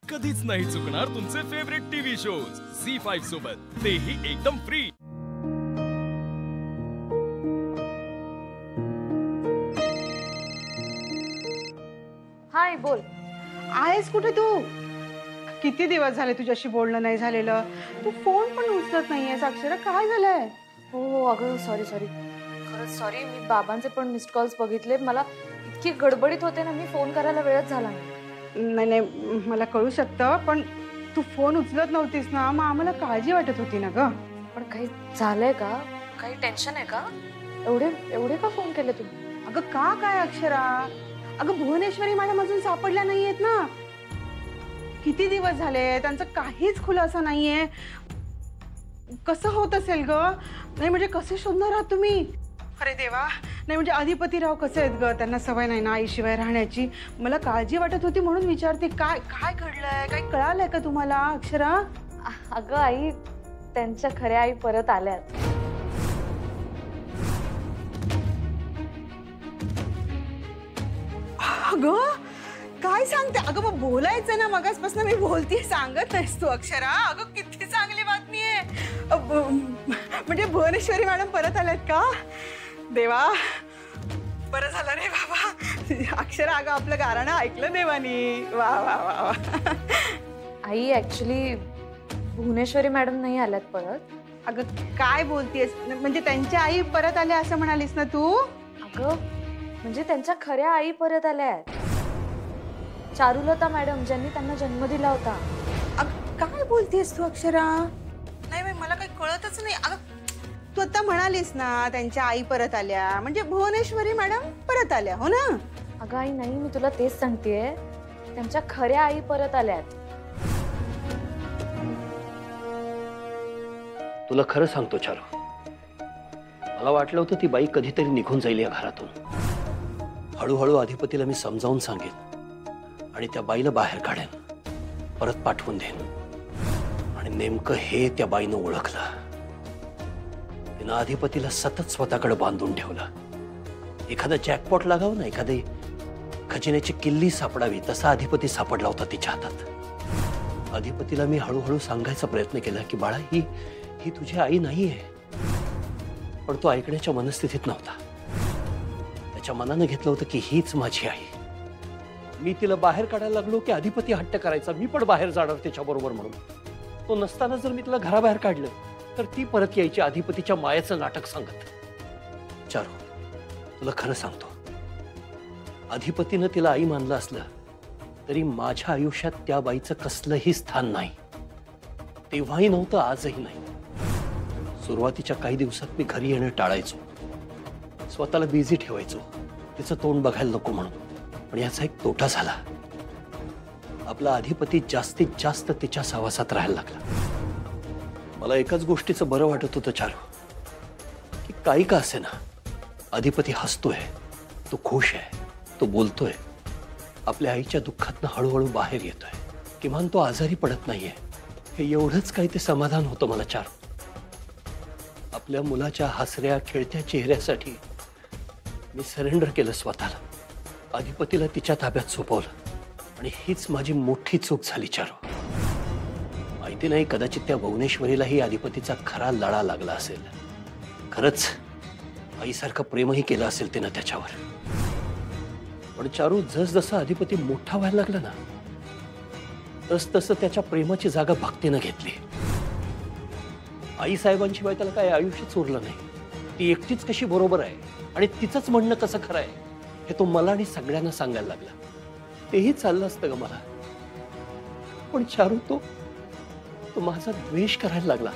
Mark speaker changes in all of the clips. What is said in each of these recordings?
Speaker 1: कधीच नाही चुकणार तुमचे फेवरेट टीव्ही शोज झी5 सोबत, तेही एकदम फ्री।
Speaker 2: हाय बोल।
Speaker 3: आहेस कुठे तू? किती दिवस झाले तुझ्याशी बोलणं नाही झालेलं। तू फोन पण उचलत नाहीयेस अक्षरा, काय झालंय?
Speaker 2: हो अगं सॉरी खरंच सॉरी। मी बाबांचे पण मिस्ड कॉल्स बघितले, मला इतकी गडबडीत होते ना, मी फोन करायला वेळच झाला नाही।
Speaker 3: नाही मला कळू शकतं, पण तू फोन उचलत नव्हतीस ना, मग आम्हाला काळजी वाटत होती ना ग।
Speaker 2: पण काही झालंय का? काही टेन्शन आहे का? एवढे का फोन केले तुम्ही?
Speaker 3: अगं का काय अक्षरा? अगं भुवनेश्वरी मॅडम अजून सापडल्या नाहीयेत ना। किती दिवस झाले, त्यांचा काहीच खुलासा नाहीये। कसं होत असेल ग? नाही म्हणजे कसे शोधणार आहात तुम्ही? अरे देवा, नाही म्हणजे अधिपतीराव कसे आहेत ग? त्यांना सवय नाही ना आईशिवाय राहण्याची। मला काळजी वाटत होती म्हणून विचारते, काय काय घडलंय? काय कळालंय का तुम्हाला अक्षरा?
Speaker 2: अगं आई, त्यांच्या खऱ्या आई परत आल्यात।
Speaker 3: अगं काय सांगते? अगं मग बोलायचं ना, मगासपासून मी बोलतीये, सांगत नाहीस तू अक्षरा। अगं किती चांगली बातमी आहे। म्हणजे भुवनेश्वरी मॅडम परत आल्यात का? देवा, बरं झालं रे बाबा। अक्षरा, अगं आपलं गाणं ऐकलं देवानी। वा वा वा वा।
Speaker 2: आई ऍक्च्युली भुवनेश्वरी मॅडम नाही आल्यात परत।
Speaker 3: अगं काय बोलतेस? म्हणजे त्यांच्या आई परत आल्या असं म्हणालीस ना तू?
Speaker 2: अगं म्हणजे त्यांच्या खऱ्या आई परत आल्यात, चारुलता मॅडम, ज्यांनी त्यांना जन्म दिला होता।
Speaker 3: अगं काय बोलतेस तू अक्षरा? नाही मला काही कळतच नाही। अगं तू आता म्हणालीस ना त्यांच्या आई परत आल्या, म्हणजे भुवनेश्वरी मॅडम परत आल्या, हो ना?
Speaker 2: अगं आई नाही, मी तुला तेच सांगतेय, त्यांच्या खऱ्या आई परत आल्यात।
Speaker 4: तुला खरं सांगतो चारू, मला वाटलं होतं ती बाई कधीतरी निघून जाईल या घरातून। हळूहळू अधिपतीला मी समजावून सांगेन आणि त्या बाईला बाहेर काढेन, परत पाठवून देईन। आणि नेमकं हे त्या बाईनं ओळखलं। तिनं अधिपतीला सतत स्वतःकडे बांधून ठेवलं। एखादा जॅकपॉट लागावं ना, एखादी खजिन्याची किल्ली सापडावी, तसा अधिपती सापडला होता तिच्या हातात। अधिपतीला मी हळूहळू सांगायचा प्रयत्न केला की बाळा, ही तुझी आई नाहीये, पण तो ऐकण्याच्या मनस्थितीत नव्हता। त्याच्या मनानं घेतलं होतं की हीच माझी आई। मी तिला बाहेर काढायला लागलो की अधिपती हट्ट करायचा मी पण बाहेर जाणार त्याच्याबरोबर म्हणून। तो नसताना जर मी तिला घराबाहेर काढलं तर ती परत यायची अधिपतीच्या मायेचं नाटक सांगत। चारू, तुला खरं सांगतो, अधिपतीनं तिला आई मानलं असलं तरी माझ्या आयुष्यात त्या बाईचं कसलंही स्थान नाही। तेव्हाही नव्हतं, आजही नाही। सुरुवातीच्या काही दिवसात मी घरी येणं टाळायचो, स्वतःला बिझी ठेवायचो, तिचं तोंड बघायला नको म्हणून। पण याचा एक तोटा झाला, आपला अधिपती जास्तीत जास्त तिच्या सहवासात राहायला लागला। मला एकाच गोष्टीचं बरं वाटत होतं चारू, की काही का असे ना, अधिपती हसतोय, तो खुश आहे, तो बोलतोय, आपल्या आईच्या दुःखातनं हळूहळू बाहेर येतोय, किमान तो आजारी पडत नाहीये। हे एवढंच काही ते समाधान होतं मला चारू। आपल्या मुलाच्या हसऱ्या खेळत्या चेहऱ्यासाठी मी सरेंडर केलं स्वतःला, अधिपतीला तिच्या ताब्यात सोपवलं। आणि हीच माझी मोठी चूक झाली चारू। माहिती नाही, कदाचित त्या भुवनेश्वरीलाही अधिपतीचा खरा लळा लागला असेल। खरंच आईसारखं प्रेमही केलं असेल तिनं त्याच्यावर। पण चारू, जसजसं अधिपती मोठा व्हायला लागला ना, तसतसं त्याच्या प्रेमाची जागा भक्तीनं घेतली। आई साहेबांशिवाय त्याला काय आयुष्यच उरलं नाही। ती एकटीच कशी बरोबर आहे आणि तिचंच म्हणणं कसं खरं आहे हे तो मला आणि सगळ्यांना सांगायला लागला। तेही चाललं असतं ग मला, पण चारू तो माझा द्वेष करायला लागला,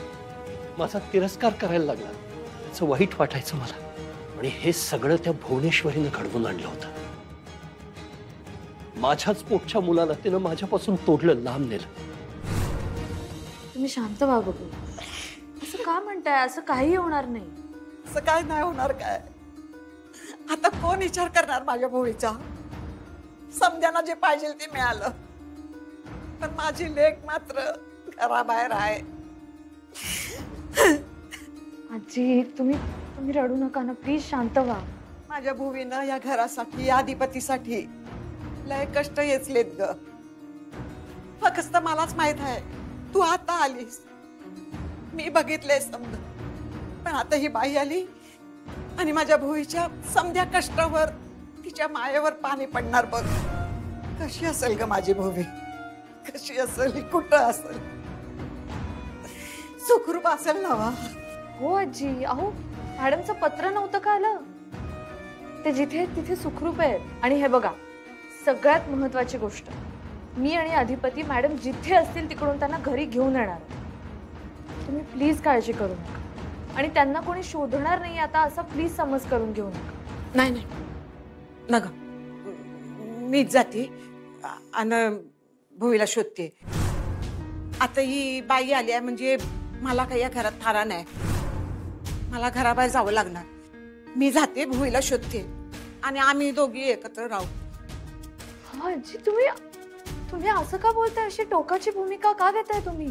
Speaker 4: माझा तिरस्कार करायला लागला। त्याचं वाईट वाटायचं मला। आणि हे सगळं त्या भुवनेश्वरीनं घडवून आणलं होतं। माझ्याच पोटच्या मुलाला तिनं माझ्यापासून तोडलं, लांब नेलं।
Speaker 2: तुम्ही शांत व्हा बघू। असं का म्हणताय? असं काही होणार नाही।
Speaker 5: असं काय नाही होणार काय? आता कोण विचार करणार माझ्या भोळीचा? समजाना जे पाहिजे ते मिळालं, पण माझी लेक मात्र घराबाहेर आहे।
Speaker 2: आजी तुम्ही रडू नका ना, प्लीज शांत व्हा।
Speaker 5: माझ्या भुवीनं या घरासाठी, या अधिपतीसाठी लय कष्ट येचलेत ग। फक्त मलाच माहित आहे तू आता आलीस. मी बघितलंय समजा, पण आता ही बाई आली आणि माझ्या भुईच्या समध्या कष्टावर तिच्या मायेवर पाणी पडणार बघ. कशी असेल ग माझी भुवी, कशी असेल, कुठं असेल, सुखरूप असेल ना वा?
Speaker 2: हो आजी. अहो मॅडमचं पत्र नव्हतं का आलं? ते जिथे आहेत तिथे सुखरूप आहेत. आणि हे बघा, सगळ्यात महत्वाची गोष्ट, मी आणि अधिपती मॅडम जिथे असतील तिकडून त्यांना घरी घेऊन येणार. तुम्ही प्लीज काळजी करू नका. आणि त्यांना कोणी शोधणार नाही आता असं प्लीज समज करून घेऊ नका.
Speaker 5: नाही नाही नग, मीच जाते आणि भुवीला शोधते. आता ही बाई आली आहे म्हणजे मला काही या घरात थारा नाही. मला घराबाहेर जावं लागणार. मी जाते, भुवीला शोधते आणि आम्ही दोघी एकत्र राहू.
Speaker 2: हो आजी, तुम्ही असं का बोलताय? अशी टोकाची भूमिका का घेताय तुम्ही?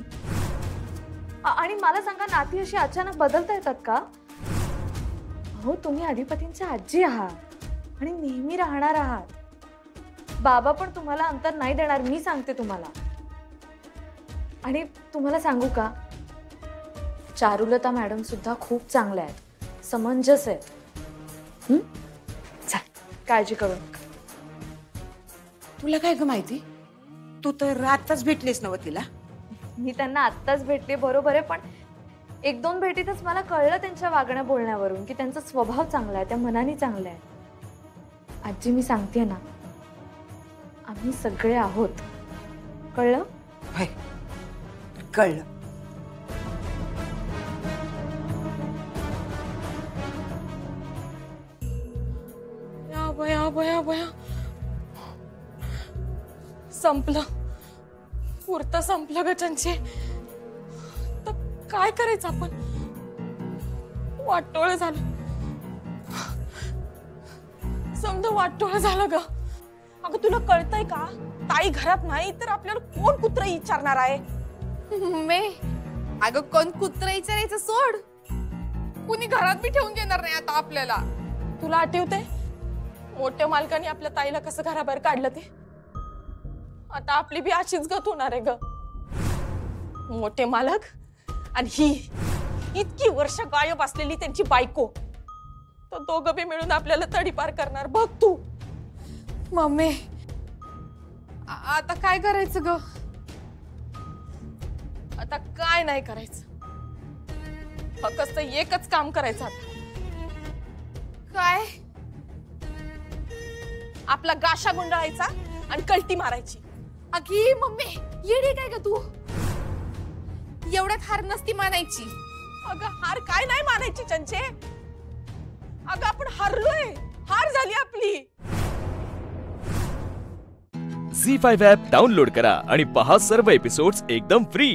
Speaker 2: आणि मला सांगा, नाती अशी अचानक बदलता येतात का? हो, तुम्ही अधिपतींच्या आजी आहात आणि नेहमी राहणार आहात. बाबा पण तुम्हाला अंतर नाही देणार, मी सांगते तुम्हाला. आणि तुम्हाला सांगू का, चारुलता मॅडम सुद्धा खूप चांगल्या आहेत, समंजस आहेत. चल, काळजी करू नका.
Speaker 3: तुला काय ग माहिती? तू तर आत्ताच भेटलीस नव तिला.
Speaker 2: मी त्यांना आत्ताच भेटले बरोबर आहे, पण 1-2 भेटीतच मला कळलं त्यांच्या वागण्या बोलण्यावरून की त्यांचा स्वभाव चांगला आहे, त्या मनाने चांगल्या आहेत. आजी, मी सांगते ना, आम्ही सगळे आहोत. कळलं?
Speaker 3: होय, कळलं.
Speaker 6: बया बया बया, संपलं, पुरतं संपलं ग चंचे. तर काय करायचं आपण? वाटोळ झालं, समजा वाटोळ झालं ग. अगं तुला कळतंय का, ताई घरात नाही तर आपल्याला कोण कुत्रा विचारणार आहे?
Speaker 7: अगं कोण कुत्रा विचारायचं सोड, कुणी घरात बी ठेवून घेणार नाही आता आपल्याला.
Speaker 6: तुला आठवतंय मोठ्या मालकाने आपल्या ताईला कसं घराबाहेर काढलं ते? आता आपली बी अशीच गत होणार आहे ग. मोठे मालक आणि ही इतकी वर्ष गायब असलेली त्यांची बायको, तर दोघं बी मिळून आपल्याला तडीपार करणार बघ तू.
Speaker 7: मम्मी आता काय करायचं ग?
Speaker 6: आता काय नाही करायचं, फक्त एकच काम करायचं आता.
Speaker 7: काय?
Speaker 6: आपला गाशा गुंडाळायचा आणि कल्टी मारायची.
Speaker 7: अगी मम्मी, येडी काय ग तू? एवढ्यात हार नसती मानायची.
Speaker 6: अगं हार काय नाही मानायची चंचे. अगं आपण हारलोय, हार झाली आपली.
Speaker 1: झी5 ॲप डाउनलोड करा आणि पहा सर्व एपिसोड्स एकदम फ्री.